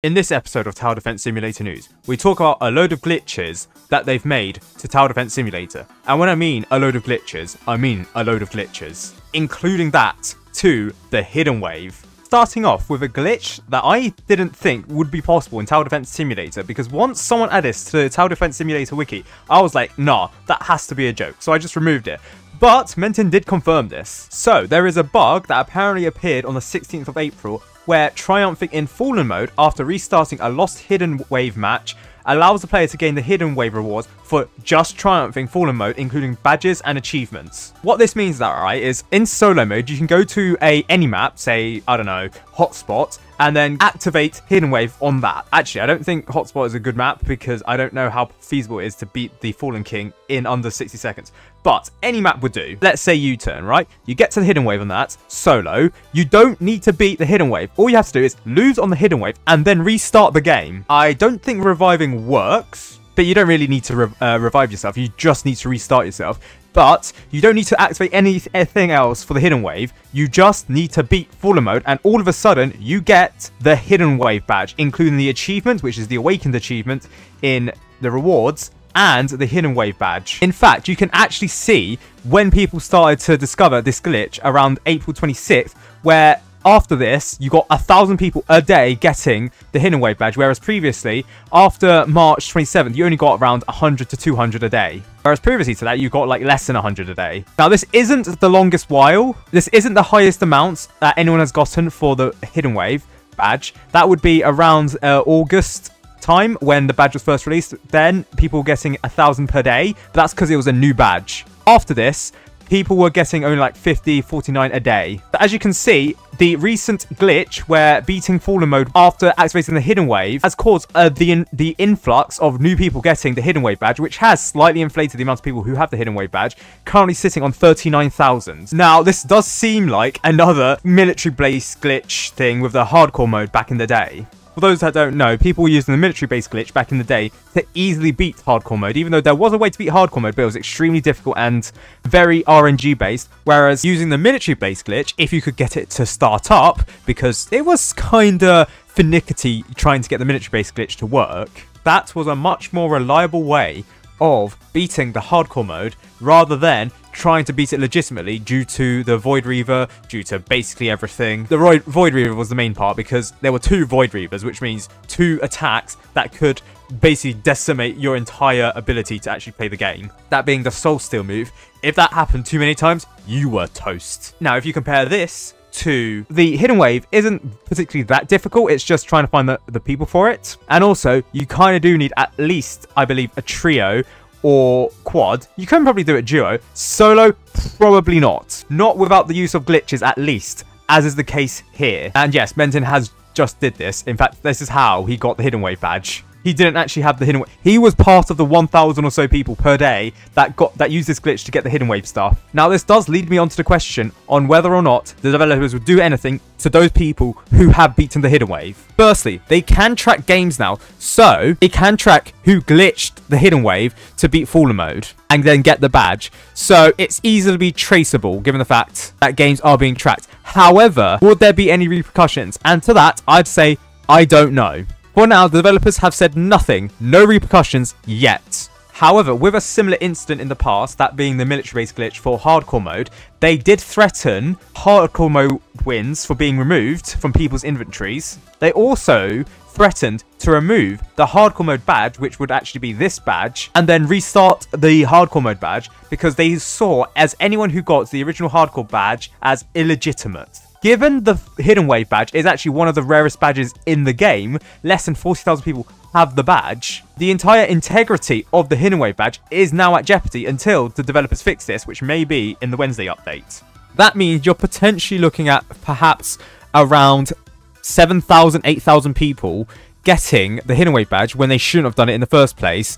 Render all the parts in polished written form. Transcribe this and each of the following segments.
In this episode of Tower Defense Simulator News, we talk about a load of glitches that they've made to Tower Defense Simulator. And when I mean a load of glitches, I mean a load of glitches, including that to the hidden wave. Starting off with a glitch that I didn't think would be possible in Tower Defense Simulator, because once someone added this to the Tower Defense Simulator wiki, I was like, nah, that has to be a joke, so I just removed it. But Menton did confirm this. So there is a bug that apparently appeared on the 16th of April where triumphing in Fallen mode after restarting a lost hidden wave match allows the player to gain the hidden wave rewards for just triumphing Fallen mode, including badges and achievements. What this means, that right, is in solo mode you can go to any map, say, I don't know, Hotspot, and then activate hidden wave on that. Actually, I don't think Hotspot is a good map because I don't know how feasible it is to beat the Fallen King in under 60 seconds. But any map would do. Let's say U-turn, right? You get to the hidden wave on that, solo. You don't need to beat the hidden wave. All you have to do is lose on the hidden wave and then restart the game. I don't think reviving works, but you don't really need to revive yourself. You just need to restart yourself. But you don't need to activate anything else for the hidden wave. You just need to beat Fallen mode, and all of a sudden you get the hidden wave badge, including the achievement, which is the awakened achievement in the rewards, and the hidden wave badge. In fact, you can actually see when people started to discover this glitch around April 26th, where after this, you got 1,000 people a day getting the hidden wave badge, whereas previously, after March 27th, you only got around 100 to 200 a day. Whereas previously to that, you got like less than 100 a day. Now, this isn't the longest while. This isn't the highest amount that anyone has gotten for the hidden wave badge. That would be around August time when the badge was first released. Then people were getting 1,000 per day, but that's because it was a new badge. After this, people were getting only like 50, 49 a day. But as you can see, the recent glitch where beating Fallen mode after activating the hidden wave has caused the influx of new people getting the hidden wave badge, which has slightly inflated the amount of people who have the hidden wave badge, currently sitting on 39,000. Now, this does seem like another military-based glitch thing with the hardcore mode back in the day. For those that don't know, people were using the military-based glitch back in the day to easily beat hardcore mode, even though there was a way to beat hardcore mode, but it was extremely difficult and very RNG-based, whereas using the military-based glitch, if you could get it to start up, because it was kinda finicky trying to get the military-based glitch to work, that was a much more reliable way of beating the hardcore mode rather than trying to beat it legitimately due to the Void Reaver, due to basically everything. The Void Reaver was the main part because there were 2 Void Reavers, which means 2 attacks that could basically decimate your entire ability to actually play the game. That being the Soul Steal move. If that happened too many times, you were toast. Now, if you compare this to the hidden wave, isn't particularly that difficult. It's just trying to find the people for it. And also, you kind of do need at least, I believe, a trio or quad. You can probably do it duo. Solo, probably not. Not without the use of glitches, at least, as is the case here. And yes, Menton has just did this. In fact, this is how he got the hidden wave badge. He didn't actually have the hidden wave. He was part of the 1,000 or so people per day that used this glitch to get the hidden wave stuff. Now, this does lead me on to the question on whether or not the developers would do anything to those people who have beaten the hidden wave. Firstly, they can track games now, so they can track who glitched the hidden wave to beat Fallen mode and then get the badge. So it's easily traceable given the fact that games are being tracked. However, would there be any repercussions? And to that, I'd say I don't know. For now, the developers have said nothing, no repercussions yet. However, with a similar incident in the past, that being the military-based glitch for hardcore mode, they did threaten hardcore mode wins for being removed from people's inventories. They also threatened to remove the hardcore mode badge, which would actually be this badge, and then restart the hardcore mode badge because they saw as anyone who got the original hardcore badge as illegitimate. Given the hidden wave badge is actually one of the rarest badges in the game, less than 40,000 people have the badge, the entire integrity of the hidden wave badge is now at jeopardy until the developers fix this, which may be in the Wednesday update. That means you're potentially looking at perhaps around 7,000, 8,000 people getting the hidden wave badge when they shouldn't have done it in the first place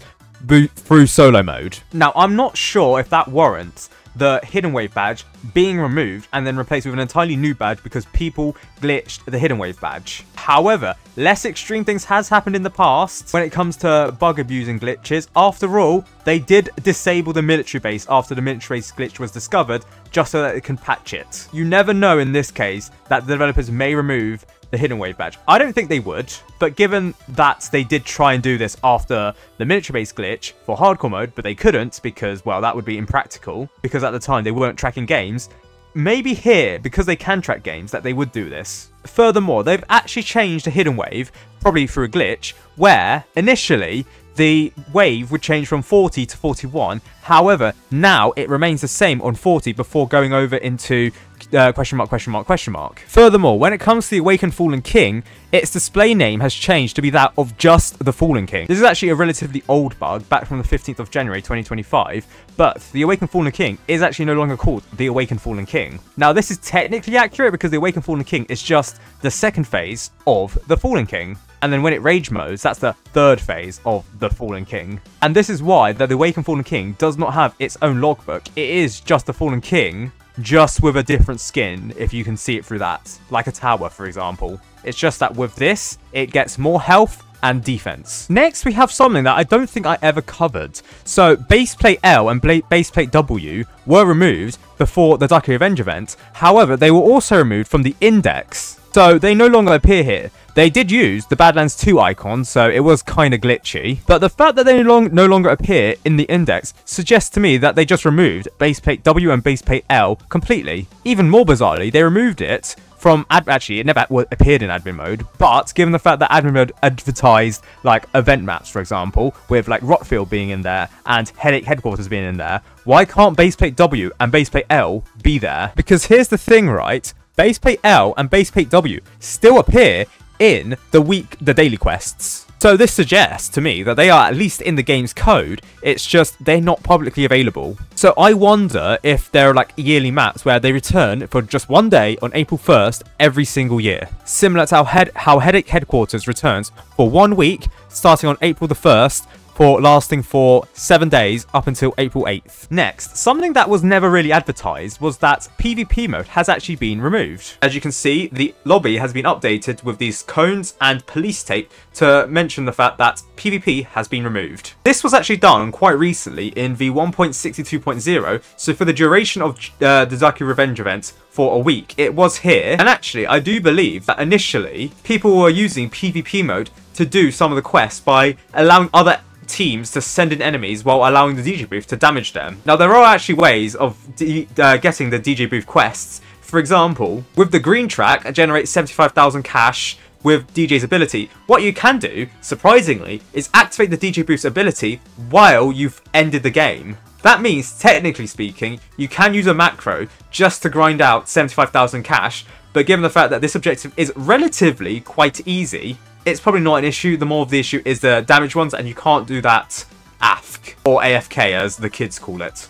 through solo mode. Now, I'm not sure if that warrants the hidden wave badge being removed and then replaced with an entirely new badge because people glitched the hidden wave badge. However, less extreme things has happened in the past when it comes to bug abusing glitches. After all, they did disable the military base after the military base glitch was discovered just so that it can patch it. You never know in this case that the developers may remove the hidden wave badge? I don't think they would, but given that they did try and do this after the miniature-based glitch for hardcore mode, but they couldn't because, well, that would be impractical, because at the time they weren't tracking games, maybe here, because they can track games, that they would do this. Furthermore, they've actually changed a hidden wave, probably through a glitch, where initially the wave would change from 40 to 41. However, now it remains the same on 40 before going over into question mark, question mark, question mark. Furthermore, when it comes to the Awakened Fallen King, its display name has changed to be that of just the Fallen King. This is actually a relatively old bug, back from the 15th of January 2025, but the Awakened Fallen King is actually no longer called the Awakened Fallen King. Now, this is technically accurate because the Awakened Fallen King is just the second phase of the Fallen King. And then when it rage modes, that's the third phase of the Fallen King. And this is why that the Awakened Fallen King does not have its own logbook. It is just the Fallen King, just with a different skin, if you can see it through that. Like a tower, for example. It's just that with this, it gets more health and defense. Next, we have something that I don't think I ever covered. So, baseplate L and baseplate W were removed before the Ducky Revenge event. However, they were also removed from the index. So, they no longer appear here. They did use the Badlands 2 icon, so it was kind of glitchy. But the fact that they no longer appear in the index suggests to me that they just removed baseplate W and baseplate L completely. Even more bizarrely, they removed it from actually, it never appeared in admin mode, but given the fact that admin mode advertised like event maps, for example, with like Rotfield being in there and Headache Headquarters being in there, why can't baseplate W and baseplate L be there? Because here's the thing, right? Baseplate L and baseplate W still appear in the daily quests. So this suggests to me that they are at least in the game's code, it's just they're not publicly available. So I wonder if there are like yearly maps where they return for just one day on April 1st every single year. Similar to how Headache Headquarters returns for 1 week starting on April the 1st, lasting for 7 days up until April 8th. Next, something that was never really advertised was that PvP mode has actually been removed. As you can see, the lobby has been updated with these cones and police tape to mention the fact that PvP has been removed. This was actually done quite recently in the 1.62.0, so for the duration of the Ducky Revenge event, for a week, it was here. And actually, I do believe that initially, people were using PvP mode to do some of the quests by allowing other teams to send in enemies while allowing the DJ booth to damage them. Now, there are actually ways of getting the DJ booth quests. For example, with the green track, it generates 75,000 cash with DJ's ability. What you can do, surprisingly, is activate the DJ booth's ability while you've ended the game. That means, technically speaking, you can use a macro just to grind out 75,000 cash, but given the fact that this objective is relatively quite easy, it's probably not an issue. The more of the issue is the damage ones, and you can't do that AFK, or AFK as the kids call it.